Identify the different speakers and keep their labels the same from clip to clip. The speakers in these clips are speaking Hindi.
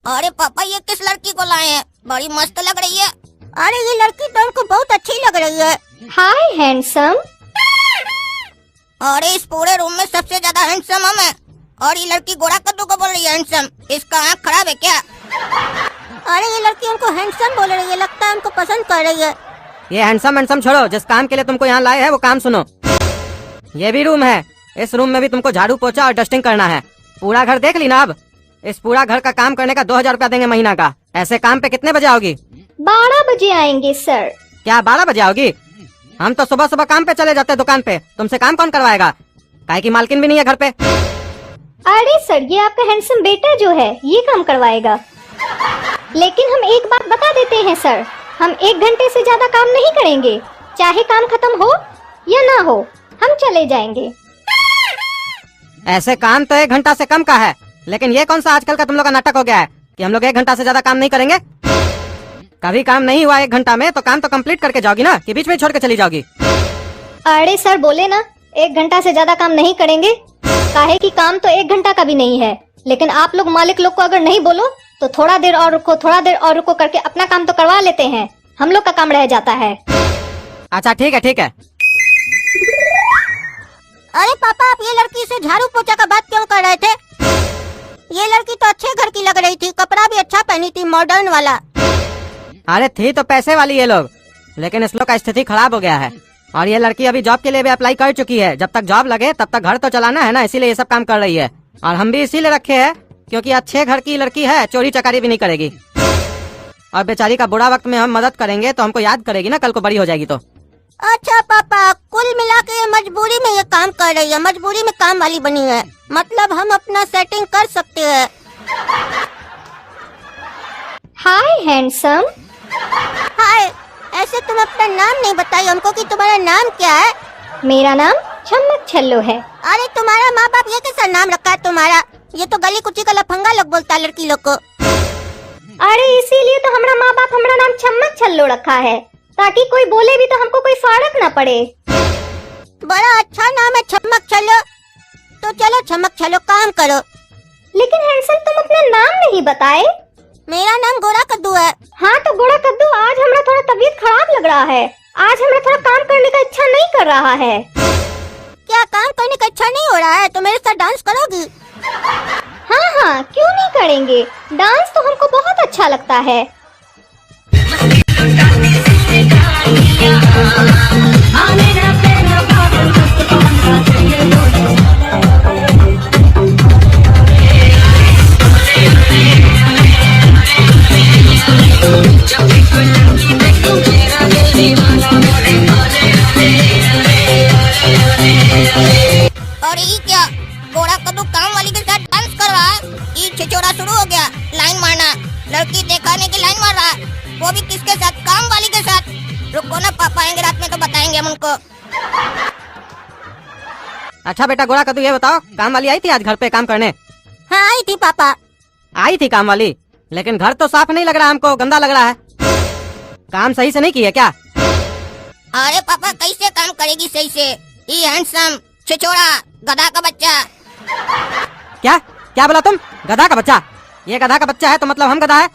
Speaker 1: अरे पापा ये किस लड़की को लाए हैं? बड़ी मस्त लग रही है।
Speaker 2: अरे ये लड़की तो हमको बहुत अच्छी लग रही है।
Speaker 3: हाय हैंडसम।
Speaker 1: अरे इस पूरे रूम में सबसे ज्यादा हैंडसम हम हैं। और ये लड़की गोरा कद्दू को बोल रही है हैंडसम। इसका आँख खराब है क्या?
Speaker 2: अरे ये लड़की हमको हैंडसम बोल रही है, लगता है हमको पसंद कर रही है।
Speaker 4: ये हैंडसम छोड़ो, जिस काम के लिए तुमको यहाँ लाए हैं वो काम सुनो। ये भी रूम है, इस रूम में भी तुमको झाड़ू पोछा और डस्टिंग करना है। पूरा घर देख ली ना? अब इस पूरा घर का काम करने का 2000 रुपया देंगे महीना का। ऐसे काम पे कितने बजे आओगी?
Speaker 3: 12 बजे आएंगे सर।
Speaker 4: क्या 12 बजे आओगी? हम तो सुबह सुबह काम पे चले जाते हैं दुकान पे। तुमसे काम कौन करवाएगा? काहे की मालकिन भी नहीं है घर पे।
Speaker 3: अरे सर, ये आपका हैंडसम बेटा जो है ये काम करवाएगा। लेकिन हम एक बात बता देते हैं सर, हम 1 घंटे से ज्यादा काम नहीं करेंगे। चाहे काम खत्म हो या ना हो, हम चले जाएंगे।
Speaker 4: ऐसे काम तो 1 घंटा से कम का है, लेकिन ये कौन सा आजकल का तुम लोग का नाटक हो गया है कि हम लोग 1 घंटा से ज्यादा काम नहीं करेंगे? कभी काम नहीं हुआ 1 घंटा में तो काम तो कंप्लीट करके जाओगी ना, कि बीच में छोड़ के चली जाओगी?
Speaker 3: अरे सर बोले ना 1 घंटा से ज्यादा काम नहीं करेंगे। काहे कि काम तो 1 घंटा का भी नहीं है, लेकिन आप लोग मालिक लोग को अगर नहीं बोलो तो थोड़ा देर और रुको, थोड़ा देर और रुको करके अपना काम तो करवा लेते हैं। हम लोग का काम रह जाता है।
Speaker 4: अच्छा ठीक है ठीक है।
Speaker 2: अरे पापा, आप ये लड़की से झाड़ू पोछा का बात क्यों कर रहे थे? ये लड़की तो अच्छे घर की लग रही थी, कपड़ा भी अच्छा पहनी थी, मॉडर्न वाला।
Speaker 4: अरे थी तो पैसे वाली ये लोग, लेकिन इस लोग का स्थिति खराब हो गया है। और ये लड़की अभी जॉब के लिए भी अप्लाई कर चुकी है। जब तक जॉब लगे तब तक घर तो चलाना है ना, इसीलिए ये सब काम कर रही है। और हम भी इसीलिए रखे हैं क्योंकि अच्छे घर की लड़की है, चोरी चकारी भी नहीं करेगी। और बेचारी का बुरा वक्त में हम मदद करेंगे तो हमको याद करेगी ना, कल को बड़ी हो जाएगी तो।
Speaker 2: अच्छा पापा, कुल मिला के ये मजबूरी में ये काम कर रही है, मजबूरी में काम वाली बनी है। मतलब हम अपना सेटिंग कर सकते हैं।
Speaker 3: हाय हैंडसम।
Speaker 2: हाय, ऐसे तुम अपना नाम नहीं बताई हमको कि तुम्हारा नाम क्या है?
Speaker 3: मेरा नाम चम्मक छल्लो है।
Speaker 2: अरे तुम्हारा माँ बाप ये कैसा नाम रखा है तुम्हारा? ये तो गली कुची का लफंगा लोग बोलता है लड़की लोग को।
Speaker 3: अरे इसीलिए तो हमारा माँ बाप हमारा नाम चम्मक छल्लो रखा है, ताकि कोई बोले भी तो हमको कोई फर्क ना पड़े।
Speaker 2: बड़ा अच्छा नाम है चम्मक छल्लो। तो चलो चम्मक छल्लो, काम करो।
Speaker 3: लेकिन हैंडसम तुम अपना नाम नहीं बताए।
Speaker 2: मेरा नाम गोरा कद्दू है।
Speaker 3: हाँ तो गोरा कद्दू, आज हमारा थोड़ा तबीयत खराब लग रहा है। आज हमें थोड़ा काम करने का इच्छा नहीं कर रहा है।
Speaker 2: क्या काम करने का इच्छा नहीं हो रहा है? तो मेरे साथ डांस करोगी?
Speaker 3: हाँ हाँ, क्यों नहीं करेंगे। डांस तो हमको बहुत अच्छा लगता है।
Speaker 1: और ये क्या, गोरा कद्दू काम वाली के साथ डांस कर रहा है? ये छिछोरा शुरू हो गया लाइन मारना। लड़की दिखाने की लाइन मार रहा है, वो भी किसके साथ? काम वाली के साथ। रुको ना, पापा आएंगे रात में तो बताएंगे हम उनको।
Speaker 4: अच्छा बेटा गोरा कद्दू, ये बताओ, काम वाली आई थी आज घर पे काम करने?
Speaker 2: हाँ आई थी पापा।
Speaker 4: आई थी काम वाली, लेकिन घर तो साफ नहीं लग रहा, हमको गंदा लग रहा है। काम सही से नहीं किया क्या?
Speaker 1: अरे पापा कैसे काम करेगी सही से? ये हैंडसम छिछोरा गधा का बच्चा।
Speaker 4: क्या क्या बोला तुम? गधा का बच्चा? ये गधा का बच्चा है तो मतलब हम गधा है?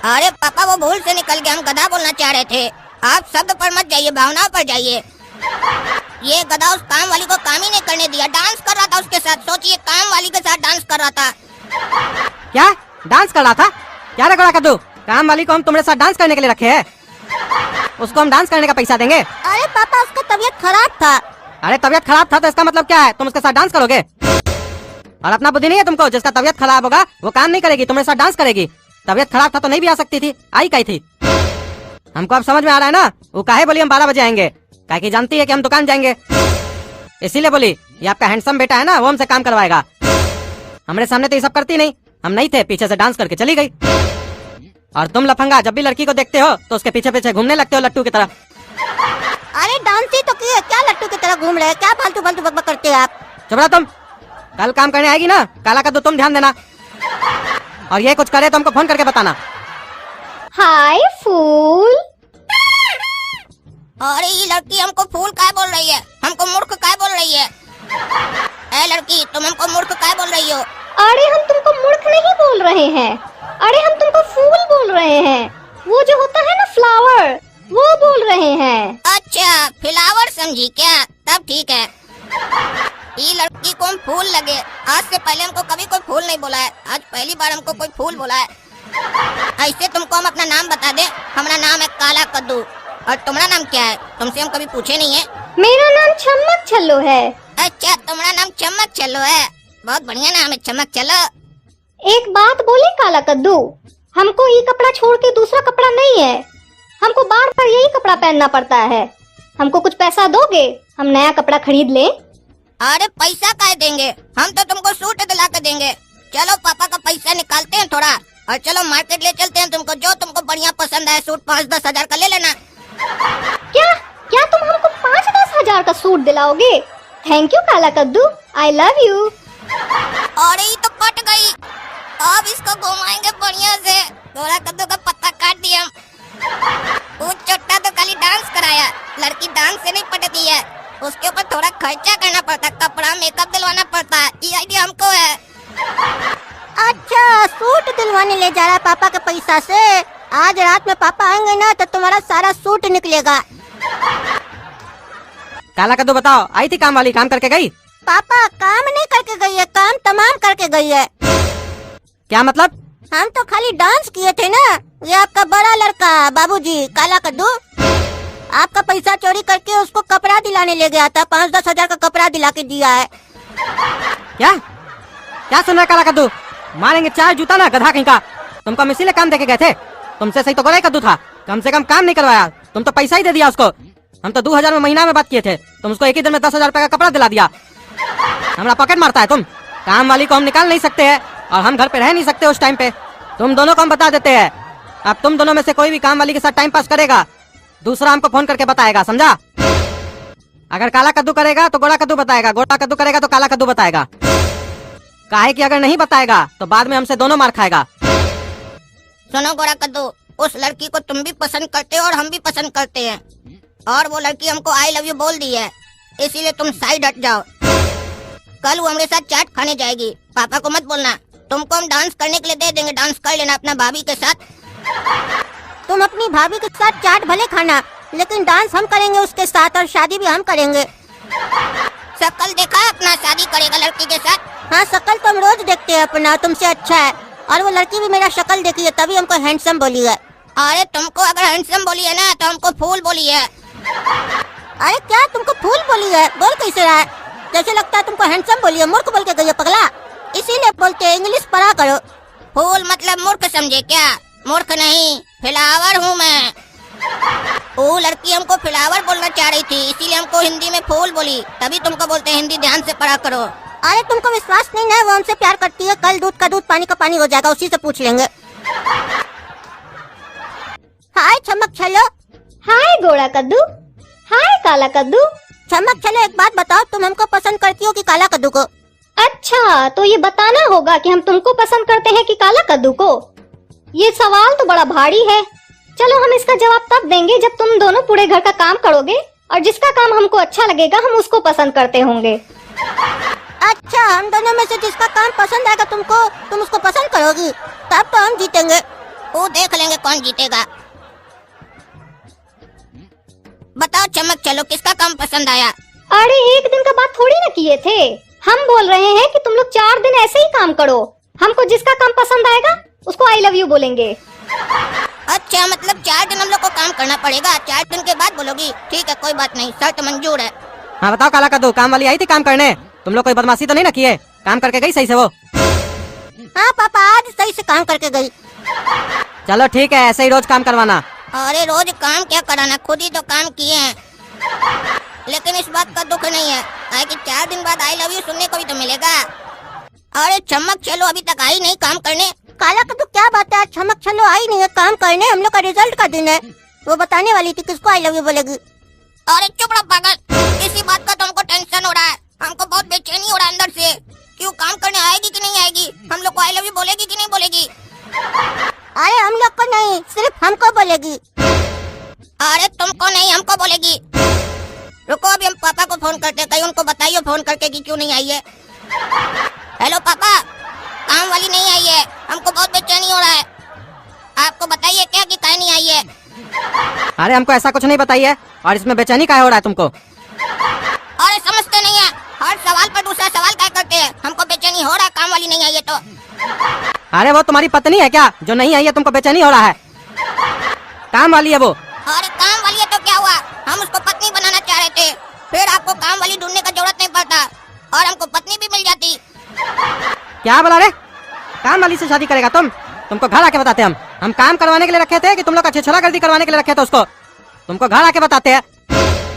Speaker 1: अरे पापा वो भूल से निकल गया, हम गधा बोलना चाह रहे थे। आप शब्द पर मत जाइए, भावनाओं पर जाइए। ये गधा उस काम वाली को काम ही नहीं करने दिया, डांस कर रहा था उसके साथ। सोचिए, काम वाली के साथ डांस कर रहा था।
Speaker 4: क्या डांस कर रहा था? क्या रे गोरा कद्दू, काम वाली को हम तुम्हारे साथ डांस करने के लिए रखे हैं? उसको हम डांस करने का पैसा देंगे?
Speaker 2: अरे पापा, उसका तबीयत खराब था।
Speaker 4: अरे तबीयत खराब था तो इसका मतलब क्या है? तुम उसके साथ डांस करोगे? और अपना बुद्धि नहीं है तुमको? जिसका तबीयत खराब होगा वो काम नहीं करेगी, तुम्हारे साथ डांस करेगी। तबीयत खराब था तो नहीं भी आ सकती थी, आई कही थी। हमको अब समझ में आ रहा है ना, वो काहे बोली हम 12 बजे आएंगे। काहे की जानती है कि हम दुकान जाएंगे, इसीलिए बोली ये आपका हैंडसम बेटा है ना, वो हमसे काम करवाएगा। हमारे सामने तो ये सब करती नहीं, हम नहीं थे, पीछे से डांस करके चली गई। और तुम लफंगा जब भी लड़की को देखते हो तो उसके पीछे पीछे घूमने लगते हो लट्टू की तरह।
Speaker 2: अरे डांस ही तो की है, क्या लट्टू की तरह घूम रहे हैं? क्या फालतू फालतू बकबक करते हो आप?
Speaker 4: चुप रहो तुम। कल काम करने आएगी ना काला कद्दू, तुम ध्यान देना। और ये कुछ करे तो हमको फोन करके बताना।
Speaker 3: हाय फूल।
Speaker 1: अरे ये लड़की हमको फूल काय बोल रही है? हमको मूर्ख काय बोल रही है? ए लड़की, तुम हमको मूर्ख काय बोल रही हो?
Speaker 3: अरे हम तुमको मूर्ख नहीं बोल रहे रहे हैं? अरे हम तुमको फूल बोल रहे हैं, वो जो होता है ना फ्लावर, वो बोल रहे हैं।
Speaker 1: अच्छा फ्लावर समझी क्या? तब ठीक है। ये लड़की को हम फूल लगे, आज से पहले हमको कभी कोई फूल नहीं बोला है, आज पहली बार हमको कोई फूल बोला है। ऐसे तुमको हम अपना नाम बता दे, हमारा नाम है काला कद्दू, और तुम्हारा नाम क्या है? तुमसे हम कभी पूछे नहीं है।
Speaker 3: मेरा नाम चम्मक छल्लो है।
Speaker 1: अच्छा तुम्हारा नाम चमक चलो है, बहुत बढ़िया नाम है चमक चलो।
Speaker 3: एक बात बोले काला कद्दू, हमको ये कपड़ा छोड़ के दूसरा कपड़ा नहीं है, हमको बार बार यही कपड़ा पहनना पड़ता है। हमको कुछ पैसा दोगे, हम नया कपड़ा खरीद लें।
Speaker 1: अरे पैसा काहे देंगे, हम तो तुमको सूट दिला के देंगे। चलो पापा का पैसा निकालते हैं थोड़ा, और चलो मार्केट ले चलते हैं तुमको, जो तुमको बढ़िया पसंद है सूट 5-10 हजार का ले लेना।
Speaker 3: क्या क्या तुम हमको 5-10 हजार का सूट दिलाओगे? थैंक यू काला कद्दू, आई लव यू।
Speaker 1: और ये तो पट गई, अब इसको घुमाएंगे बढ़िया से। गोरा कद्दू का पत्ता काट दिया हम। वो चोटा तो खाली डांस कराया, लड़की डांस से नहीं पटती है, उसके ऊपर थोड़ा खर्चा करना पड़ता है, कपड़ा मेकअप दिलवाना पड़ता है। ये आइडिया हमको है।
Speaker 2: अच्छा सूट दिलवाने ले जा रहा है पापा के पैसा से। आज रात में पापा आएंगे ना तो तुम्हारा सारा सूट निकलेगा।
Speaker 4: काला कद्दू बताओ, आई थी काम वाली, काम करके गई?
Speaker 2: पापा काम नहीं करके गई है, काम तमाम करके गई है।
Speaker 4: क्या मतलब?
Speaker 2: हम तो खाली डांस किए थे ना। ये आपका बड़ा लड़का बाबूजी काला कद्दू आपका पैसा चोरी करके उसको कपड़ा दिलाने ले गया था, 5-10 हजार का कपड़ा दिला के दिया है।
Speaker 4: क्या क्या सुन रहा है काला कद्दू? मारेंगे 4 जूता ना गधा कहीं का। तुमको हम इसीलिए काम देके गए थे, तुमसे सही तो गोरा कद्दू था, कम से कम काम नहीं करवाया, तुम तो पैसा ही दे दिया उसको। हम तो 2000 में महीना में बात किए थे, तुम उसको एक ही दिन में 10,000 रुपए का कपड़ा दिला दिया। हमारा पॉकेट मारता है तुम। काम वाली को हम निकाल नहीं सकते हैं, और हम घर पे रह नहीं सकते उस टाइम पे। तुम दोनों को हम बता देते हैं, अब तुम दोनों में से कोई भी काम वाली के साथ टाइम पास करेगा, दूसरा हमको फोन करके बताएगा, समझा? अगर काला कद्दू करेगा तो गोरा कद्दू बताएगा, गोरा कद्दू करेगा तो काला कद्दू बताएगा। काहे कि अगर नहीं बताएगा तो बाद में हमसे दोनों मार खाएगा।
Speaker 1: सुनो गोरा कद्दू, उस लड़की को तुम भी पसंद करते हो और हम भी पसंद करते हैं, और वो लड़की हमको आई लव यू बोल दी है, इसीलिए तुम साइड हट जाओ। कल वो हमारे साथ चाट खाने जाएगी, पापा को मत बोलना। तुमको हम डांस करने के लिए दे देंगे, डांस कर लेना अपना भाभी के साथ।
Speaker 2: तुम अपनी भाभी के साथ चाट भले खाना, लेकिन डांस हम करेंगे उसके साथ, और शादी भी हम करेंगे।
Speaker 1: शक्ल देखा अपना, शादी करेगा लड़की के साथ?
Speaker 2: हाँ शक्ल तो हम रोज देखते हैं अपना, तुमसे अच्छा है। और वो लड़की भी मेरा शक्ल देखी है, तभी हमको हैंडसम बोली है।
Speaker 1: अरे तुमको अगर हैंडसम बोली है ना, तो हमको फूल बोली है।
Speaker 2: अरे क्या तुमको फूल बोली है? बोल कैसे रहा है, जैसे लगता है तुमको हैंडसम बोली है। मूर्ख बोल के गई है पगला, इसीलिए बोलते हैं इंग्लिश पढ़ा करो।
Speaker 1: फूल मतलब मूर्ख समझे क्या? मूर्ख नहीं, फ्लावर हूँ मैं। वो लड़की हमको फ्लावर बोलना चाह रही थी, इसीलिए हमको हिंदी में फूल बोली, तभी तुमको बोलते हैं हिंदी ध्यान से पढ़ा करो।
Speaker 2: अरे तुमको विश्वास नहीं ना, वो हमसे प्यार करती है। कल दूध का दूध पानी का पानी हो जाएगा, उसी से पूछ लेंगे। हाय चमक छलो।
Speaker 3: हाय गोरा कद्दू, हाय काला कद्दू।
Speaker 2: चमक छलो एक बात बताओ, तुम हमको पसंद करती हो कि काला कद्दू को?
Speaker 3: अच्छा तो ये बताना होगा कि हम तुमको पसंद करते हैं कि काला कद्दू को। ये सवाल तो बड़ा भारी है। चलो हम इसका जवाब तब देंगे जब तुम दोनों पूरे घर का काम करोगे, और जिसका काम हमको अच्छा लगेगा हम उसको पसंद करते होंगे।
Speaker 2: अच्छा हम दोनों में से जिसका काम पसंद आएगा तुमको, तुम उसको पसंद करोगी, तब तो हम जीतेंगे।
Speaker 1: वो देख लेंगे कौन जीतेगा। बताओ चमक चलो, किसका काम पसंद आया?
Speaker 3: अरे एक दिन का बात थोड़ी ना किए थे, हम बोल रहे हैं कि तुम लोग 4 दिन ऐसे ही काम करो, हमको जिसका काम पसंद आएगा उसको आई लव यू बोलेंगे।
Speaker 1: अच्छा मतलब 4 दिन हम लोग को काम करना पड़ेगा, 4 दिन के बाद बोलोगी? ठीक है कोई बात नहीं, शर्त मंजूर है।
Speaker 4: हाँ बताओ काला कद्दू, काम वाली आई थी काम करने, तुम लोग कोई बदमाशी तो नहीं ना किए? काम करके गई सही से वो?
Speaker 2: हाँ पापा आज सही से काम करके गई।
Speaker 4: चलो ठीक है, ऐसे ही रोज काम करवाना।
Speaker 1: अरे रोज काम क्या कराना, खुद ही तो काम किए हैं। लेकिन इस बात का दुख नहीं है, काहे कि 4 दिन बाद आई लव यू सुनने को भी तो मिलेगा। अरे चमक चलो अभी तक आई नहीं काम करने।
Speaker 2: काला कद्दू क्या बात है, चमक चलो आई नहीं है काम करने, हम लोग का रिजल्ट का दिन है, वो बताने वाली थी किसको आई लव यू बोलेगी।
Speaker 1: अरे चुप रहो पागल, इसी बात का तो हमको टेंशन हो रहा है, हमको बहुत बेचैनी हो रहा है अंदर से। क्यों काम करने आएगी कि नहीं आएगी, हम लोग को आई लव यू बोलेगी कि नहीं बोलेगी?
Speaker 2: अरे हम लोग को नहीं, सिर्फ हमको बोलेगी।
Speaker 1: अरे तुमको नहीं हमको बोलेगी। रुको अभी हम पापा को फोन करते हैं, कहीं उनको बताइए फोन करके कि क्यों नहीं आई है। हेलो पापा, काम वाली नहीं आई है, हमको बहुत
Speaker 4: अरे हमको ऐसा कुछ नहीं बताइए, और इसमें बेचैनी क्या हो रहा है तुमको?
Speaker 1: अरे समझते नहीं है, हर सवाल पर दूसरा सवाल क्या करते हैं। हमको बेचैनी हो रहा है, काम वाली नहीं आई है तो।
Speaker 4: अरे वो तुम्हारी पत्नी है क्या जो नहीं आई है, तुमको बेचैनी हो रहा है? काम वाली है वो।
Speaker 1: अरे काम वाली है तो क्या हुआ, हम उसको पत्नी बनाना चाह रहे थे, फिर आपको काम वाली ढूंढने का जरूरत नहीं पड़ता और हमको पत्नी भी मिल जाती।
Speaker 4: क्या बोला रे? काम वाली से शादी करेगा तुम? तुमको घर आके बताते हम काम करवाने के लिए रखे थे कि तुम लोग का छिछोरा गर्दी करवाने के लिए रखे थे उसको? तुमको घर आके बताते हैं,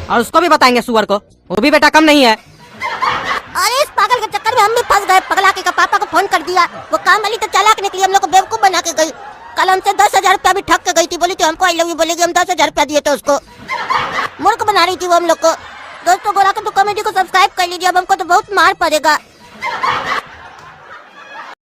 Speaker 4: और उसको भी बताएंगे सुअर को, वो भी बेटा कम नहीं है।
Speaker 2: अरे इस पागल के चक्कर में हम भी फंस गए। पगला के पापा को फोन कर दिया, वो काम वाली तो चालाक निकली, हम लोग को बेवकूफ बना के गई। कल हमसे 10,000 रुपया भी ठग के गई थी, बोली थी हमको आई लव यू बोलेगी, हम 10,000 रुपया दिए थे उसको। मूर्ख बना रही थी वो हम लोग को। दोस्तों गोरा कद्दू कॉमेडी को सब्सक्राइब कर लीजिए, अब हमको तो बहुत मार पड़ेगा।